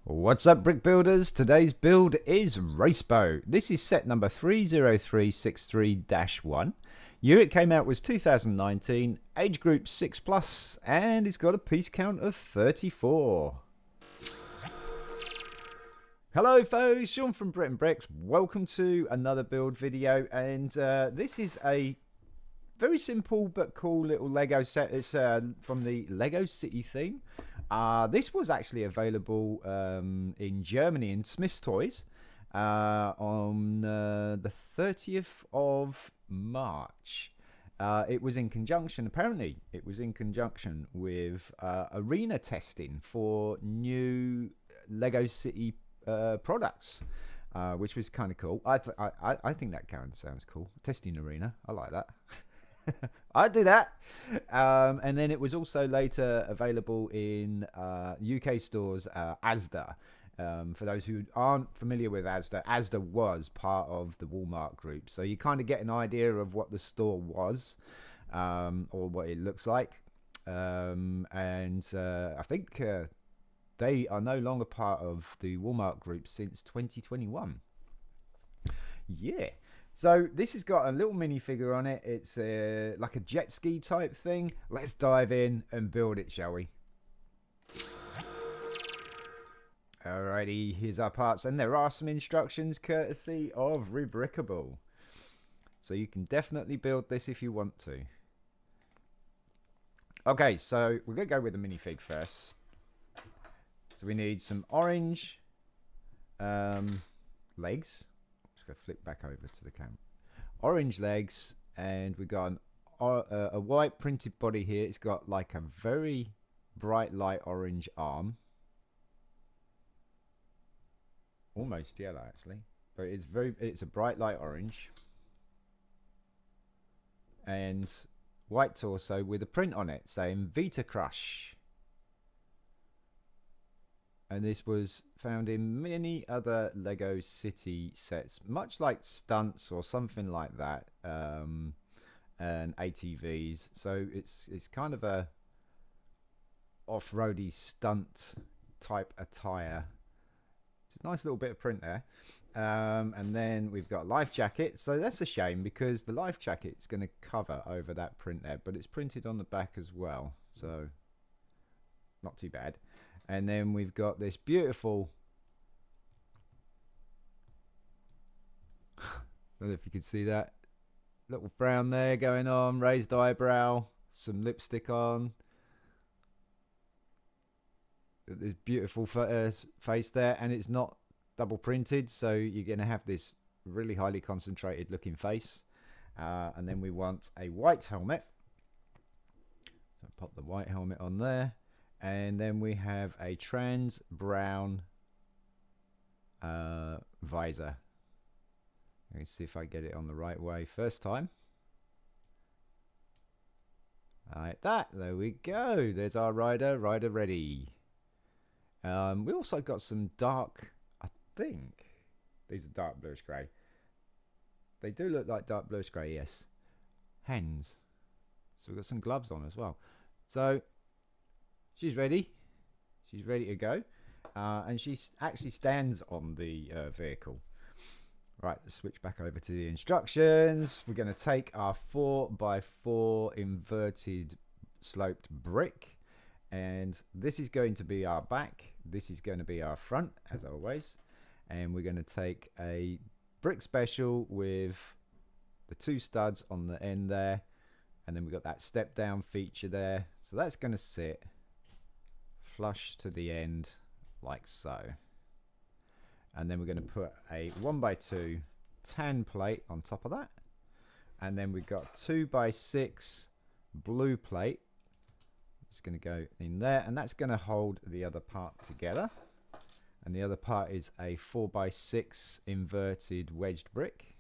What's up, brick builders? Today's build is Raceboat. This is set number 30363-1. Year it came out was 2019, age group 6 plus, and it's got a piece count of 34. Hello folks, Sean from BRIT'N Bricks. Welcome to another build video, and this is a very simple but cool little Lego set. It's from the Lego City theme. This was actually available in Germany in Smith's Toys on the 30th of March. It was in conjunction, apparently, it was in conjunction with arena testing for new Lego City products, which was kind of cool. I think that kind of sounds cool. Testing arena, I like that. I'd do that. And then it was also later available in UK stores, Asda. For those who aren't familiar with Asda, Asda was part of the Walmart group. So you kind of get an idea of what the store was, or what it looks like. And I think they are no longer part of the Walmart group since 2021. Yeah. So this has got a little minifigure on it. It's like a jet ski type thing. Let's dive in and build it, shall we? Alrighty, here's our parts. And there are some instructions courtesy of Rebrickable. So you can definitely build this if you want to. Okay, so we're going to go with the minifig first. So we need some orange legs. Go flip back over to the camera. Orange legs, and we got a white printed body here. It's got like a very bright light orange arm, almost yellow actually, but it's a bright light orange, and white torso with a print on it saying Vita Crush. And this was found in many other Lego City sets, much like stunts or something like that, and ATVs. So it's kind of a off-roady stunt type attire. It's a nice little bit of print there. And then we've got life jacket. So that's a shame because the life jacket is going to cover over that print there, but it's printed on the back as well. So not too bad. And then we've got this beautiful, I don't know if you can see that, little frown there going on, raised eyebrow, some lipstick on. This beautiful face there, and it's not double printed, so you're going to have this really highly concentrated looking face. And then we want a white helmet. So pop the white helmet on there. And then we have a trans brown visor. Let me see if I get it on the right way first time. Like that. There we go. There's our rider. Rider ready. We also got some dark, I think these are dark bluish grey. They do look like dark bluish grey, yes. Hands. So we've got some gloves on as well. So she's ready. She's ready to go. And she actually stands on the vehicle. Right, let's switch back over to the instructions. We're going to take our 4x4 inverted sloped brick. And this is going to be our back. This is going to be our front, as always. And we're going to take a brick special with the 2 studs on the end there. And then we've got that step down feature there. So that's going to sit flush to the end like so, and then we're going to put a 1x2 tan plate on top of that, and then we've got 2x6 blue plate. It's going to go in there, and that's going to hold the other part together, and the other part is a 4x6 inverted wedged brick,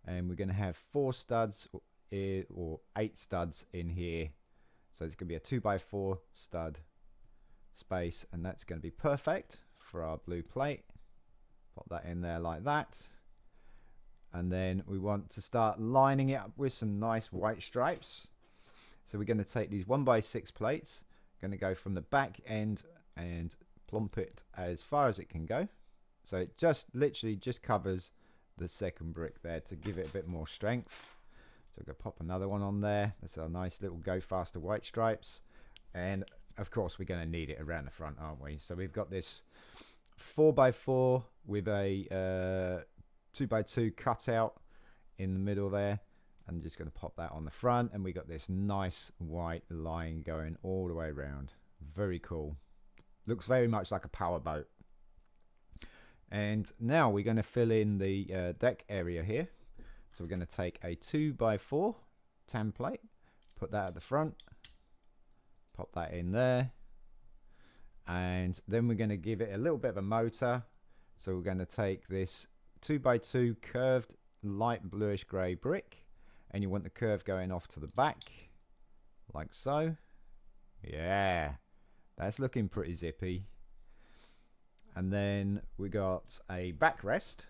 and we're going to have 4 studs or 8 studs in here, so it's going to be a 2x4 stud space, and that's going to be perfect for our blue plate. Pop that in there like that, and then we want to start lining it up with some nice white stripes. So we're going to take these 1x6 plates, going to go from the back end and plump it as far as it can go. So it just literally just covers the second brick there to give it a bit more strength. So I'm going to pop another one on there. That's our nice little Go Faster white stripes. And of course we're going to need it around the front, aren't we? So we've got this 4x4 with a 2x2 cutout in the middle there. I'm just going to pop that on the front, and we got this nice white line going all the way around. Very cool. Looks very much like a powerboat. And now we're going to fill in the deck area here. So we're going to take a 2x4 template, put that at the front, pop that in there, and then we're going to give it a little bit of a motor. So we're going to take this 2x2 curved light bluish grey brick, and you want the curve going off to the back like so. Yeah, that's looking pretty zippy. And then we got a backrest.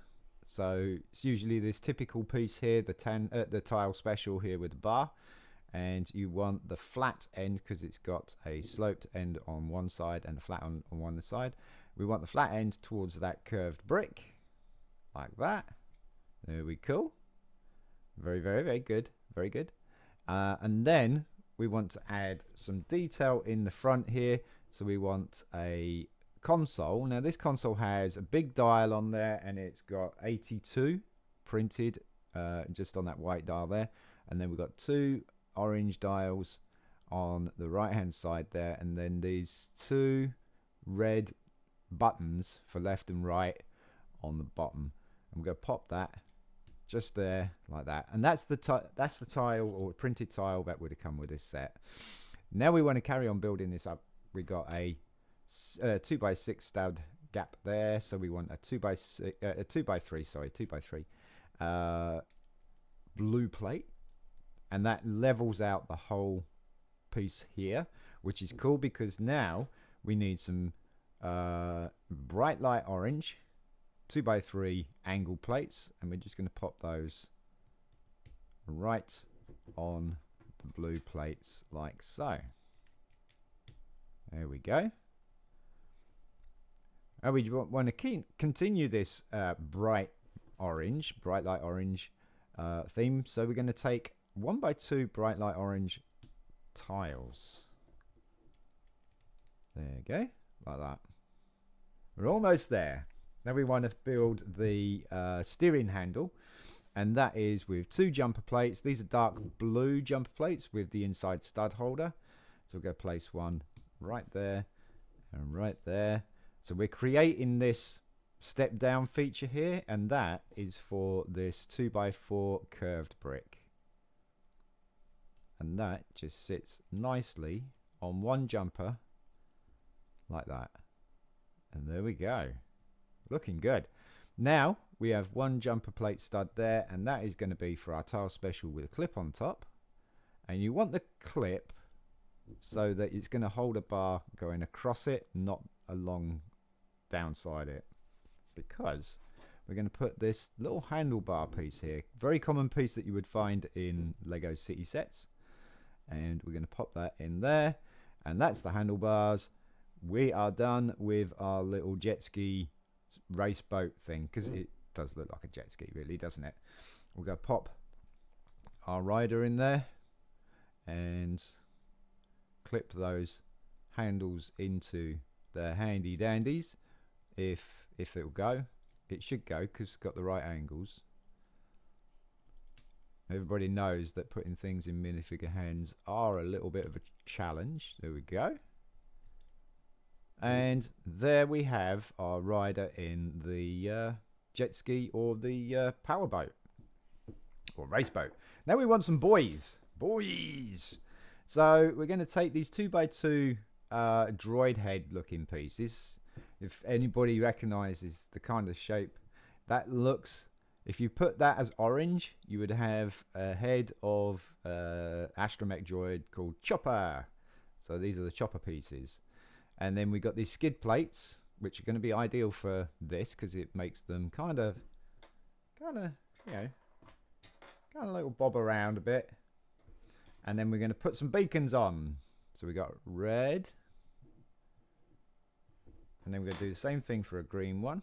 So it's usually this typical piece here, the tile special here with the bar, and you want the flat end because it's got a sloped end on one side and a flat on one side. We want the flat end towards that curved brick like that. There we go. Very, very, very good. Very good. And then we want to add some detail in the front here. So we want a console. Now this console has a big dial on there, and it's got 82 printed just on that white dial there. And then we've got 2 orange dials on the right hand side there, and then these 2 red buttons for left and right on the bottom. I'm going to pop that just there like that, and that's the tile or printed tile that would have come with this set. Now we want to carry on building this up. We got a 2x6 stud gap there, so we want a 2x3 blue plate, and that levels out the whole piece here, which is cool because now we need some bright light orange 2x3 angle plates, and we're just going to pop those right on the blue plates like so. There we go. And we want to continue this bright light orange theme. So we're going to take 1x2 bright light orange tiles. There you go, like that. We're almost there. Now we want to build the steering handle, and that is with 2 jumper plates. These are dark blue jumper plates with the inside stud holder. So we're going to place one right there and right there. So we're creating this step down feature here, and that is for this 2x4 curved brick. And that just sits nicely on one jumper like that. And there we go. Looking good. Now we have 1 jumper plate stud there, and that is going to be for our tile special with a clip on top. And you want the clip so that it's going to hold a bar going across it, not along downside it, because we're going to put this little handlebar piece here, very common piece that you would find in Lego city sets, and we're going to pop that in there, and that's the handlebars. We are done with our little jet ski race boat thing, because it does look like a jet ski, really, doesn't it? We're going to pop our rider in there and clip those handles into the handy dandies. If it'll go, it should go because it's got the right angles. Everybody knows that putting things in minifigure hands are a little bit of a challenge. There we go. And there we have our rider in the jet ski or the power boat or race boat. Now we want some boys. So we're going to take these 2x2 droid head looking pieces. If anybody recognizes the kind of shape that looks, if you put that as orange, you would have a head of astromech droid called Chopper. So these are the Chopper pieces. And then we got these skid plates, which are going to be ideal for this because it makes them kind of little bob around a bit. And then we're going to put some beacons on. So we got red. And And then we're going to do the same thing for a green one.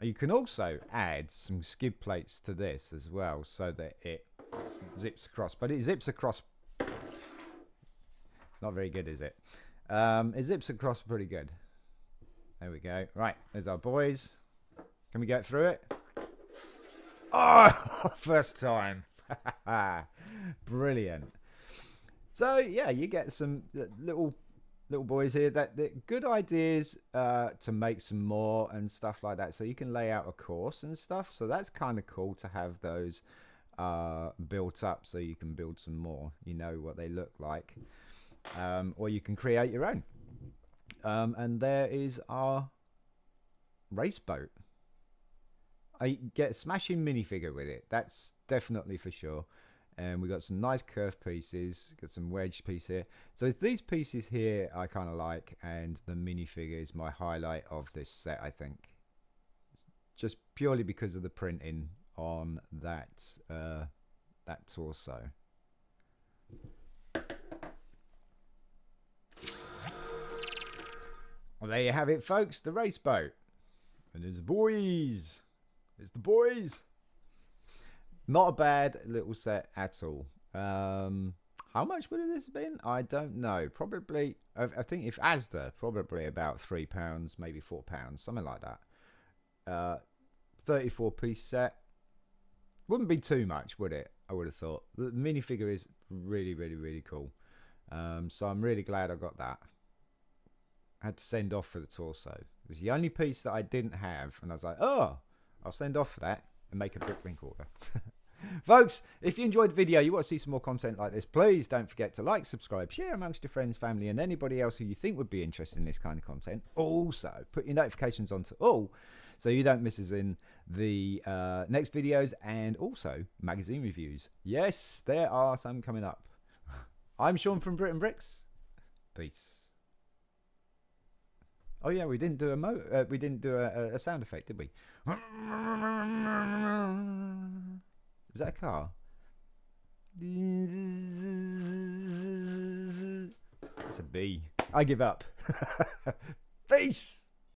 You can also add some skid plates to this as well so that it zips across. But it zips across. It's not very good, is it? It zips across pretty good. There we go. Right, there's our boys. Can we get through it? Oh, first time. Brilliant. So, yeah, you get some little boys here that good ideas to make some more and stuff like that. So you can lay out a course and stuff. So that's kind of cool to have those built up so you can build some more. You know what they look like. Or you can create your own. And there is our race boat. I get a smashing minifigure with it. That's definitely for sure. And we got some nice curved pieces. Got some wedge piece here. So it's these pieces here I kind of like, and the minifigure is my highlight of this set, I think. Just purely because of the printing on that that torso. Well, there you have it, folks. The race boat. And it's boys. It's the boys. Not a bad little set at all. How much would this have been? I don't know. Probably, I think if Asda, probably about £3, maybe £4, something like that. 34-piece set. Wouldn't be too much, would it? I would have thought. The minifigure is really, really, really cool. So I'm really glad I got that. I had to send off for the torso. It was the only piece that I didn't have, and I was like, oh, I'll send off for that and make a BRIT'N order. Folks, if you enjoyed the video, you want to see some more content like this, please don't forget to like, subscribe, share amongst your friends, family, and anybody else who you think would be interested in this kind of content. Also, put your notifications on to all so you don't miss us in the next videos, and also magazine reviews. Yes, there are some coming up. I'm Sean from BRIT'N Bricks. Peace. Oh yeah, we didn't do a sound effect, did we? Is that a car? It's a bee. I give up. Peace.